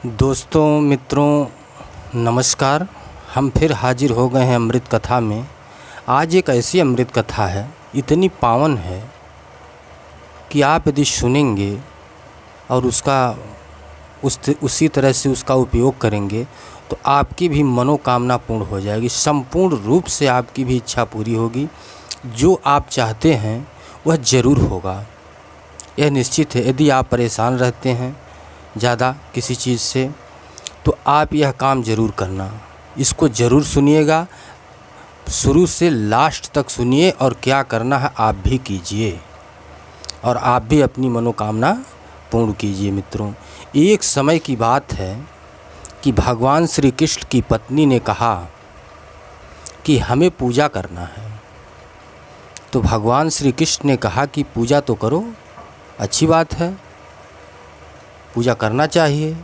दोस्तों मित्रों नमस्कार। हम फिर हाजिर हो गए हैं अमृत कथा में। आज एक ऐसी अमृत कथा है, इतनी पावन है कि आप यदि सुनेंगे और उसी तरह से उसका उपयोग करेंगे तो आपकी भी मनोकामना पूर्ण हो जाएगी। संपूर्ण रूप से आपकी भी इच्छा पूरी होगी। जो आप चाहते हैं वह ज़रूर होगा, यह निश्चित है। यदि आप परेशान रहते हैं ज़्यादा किसी चीज़ से तो आप यह काम ज़रूर करना। इसको ज़रूर सुनिएगा, शुरू से लास्ट तक सुनिए और क्या करना है आप भी कीजिए और आप भी अपनी मनोकामना पूर्ण कीजिए। मित्रों, एक समय की बात है कि भगवान श्री कृष्ण की पत्नी ने कहा कि हमें पूजा करना है। तो भगवान श्री कृष्ण ने कहा कि पूजा तो करो, अच्छी बात है, पूजा करना चाहिए।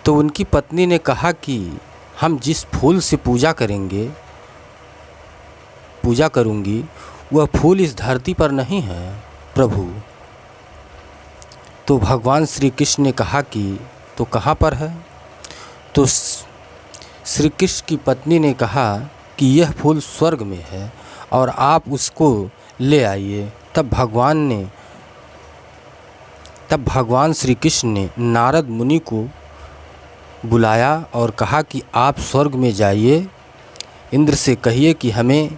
तो उनकी पत्नी ने कहा कि हम जिस फूल से पूजा करूंगी वह फूल इस धरती पर नहीं है प्रभु। तो भगवान श्री कृष्ण ने कहा कि तो कहाँ पर है? तो श्री कृष्ण की पत्नी ने कहा कि यह फूल स्वर्ग में है और आप उसको ले आइए। तब भगवान श्री कृष्ण ने नारद मुनि को बुलाया और कहा कि आप स्वर्ग में जाइए, इंद्र से कहिए कि हमें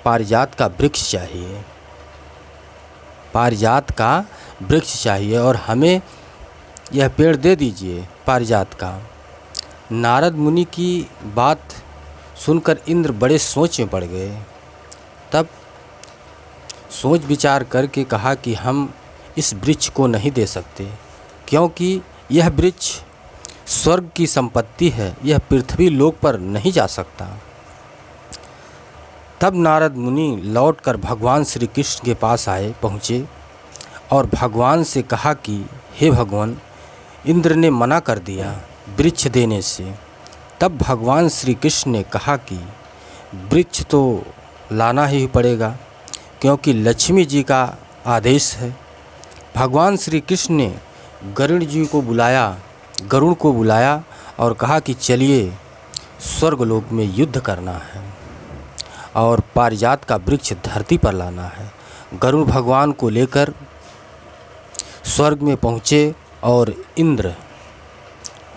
पारिजात का वृक्ष चाहिए, पारिजात का वृक्ष चाहिए और हमें यह पेड़ दे दीजिए पारिजात का। नारद मुनि की बात सुनकर इंद्र बड़े सोच में पड़ गए। तब सोच विचार करके कहा कि हम इस वृक्ष को नहीं दे सकते, क्योंकि यह वृक्ष स्वर्ग की संपत्ति है, यह पृथ्वी लोक पर नहीं जा सकता। तब नारद मुनि लौटकर भगवान श्री कृष्ण के पास पहुँचे और भगवान से कहा कि हे भगवान, इंद्र ने मना कर दिया वृक्ष देने से। तब भगवान श्री कृष्ण ने कहा कि वृक्ष तो लाना ही पड़ेगा, क्योंकि लक्ष्मी जी का आदेश है। भगवान श्री कृष्ण ने गरुड़ को बुलाया और कहा कि चलिए स्वर्गलोक में युद्ध करना है और पारिजात का वृक्ष धरती पर लाना है। गरुड़ भगवान को लेकर स्वर्ग में पहुँचे और इंद्र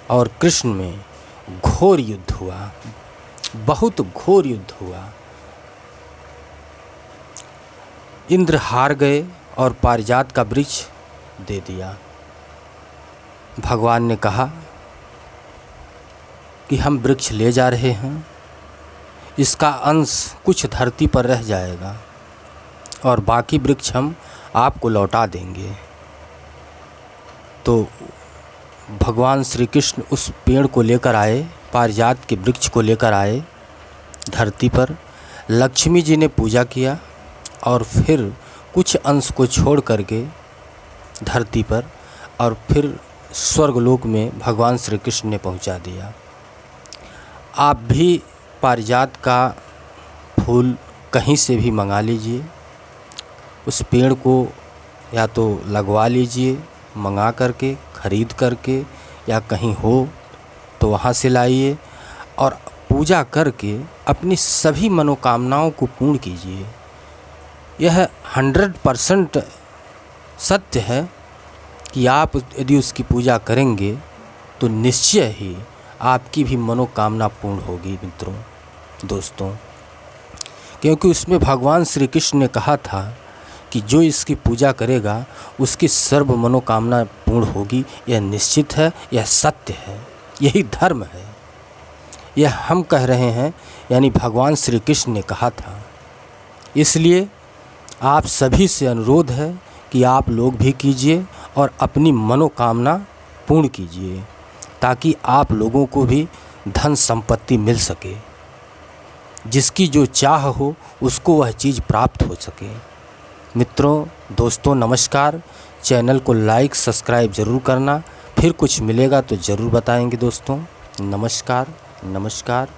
और कृष्ण में घोर युद्ध हुआ, बहुत घोर युद्ध हुआ। इंद्र हार गए और पारिजात का वृक्ष दे दिया। भगवान ने कहा कि हम वृक्ष ले जा रहे हैं, इसका अंश कुछ धरती पर रह जाएगा और बाकी वृक्ष हम आपको लौटा देंगे। तो भगवान श्री कृष्ण उस पेड़ को लेकर आए, पारिजात के वृक्ष को लेकर आए धरती पर। लक्ष्मी जी ने पूजा किया और फिर कुछ अंश को छोड़ करके धरती पर और फिर स्वर्गलोक में भगवान श्री कृष्ण ने पहुंचा दिया। आप भी पारिजात का फूल कहीं से भी मंगा लीजिए, उस पेड़ को या तो लगवा लीजिए मंगा करके, ख़रीद करके, या कहीं हो तो वहाँ से लाइए और पूजा करके अपनी सभी मनोकामनाओं को पूर्ण कीजिए। यह 100% सत्य है कि आप यदि उसकी पूजा करेंगे तो निश्चय ही आपकी भी मनोकामना पूर्ण होगी। मित्रों, दोस्तों, क्योंकि उसमें भगवान श्री कृष्ण ने कहा था कि जो इसकी पूजा करेगा उसकी सर्व मनोकामना पूर्ण होगी। यह निश्चित है, यह सत्य है, यही धर्म है। यह हम कह रहे हैं, यानी भगवान श्री कृष्ण ने कहा था। इसलिए आप सभी से अनुरोध है कि आप लोग भी कीजिए और अपनी मनोकामना पूर्ण कीजिए, ताकि आप लोगों को भी धन संपत्ति मिल सके, जिसकी जो चाह हो उसको वह चीज़ प्राप्त हो सके। मित्रों, दोस्तों, नमस्कार। चैनल को लाइक सब्सक्राइब ज़रूर करना। फिर कुछ मिलेगा तो ज़रूर बताएंगे दोस्तों। नमस्कार, नमस्कार।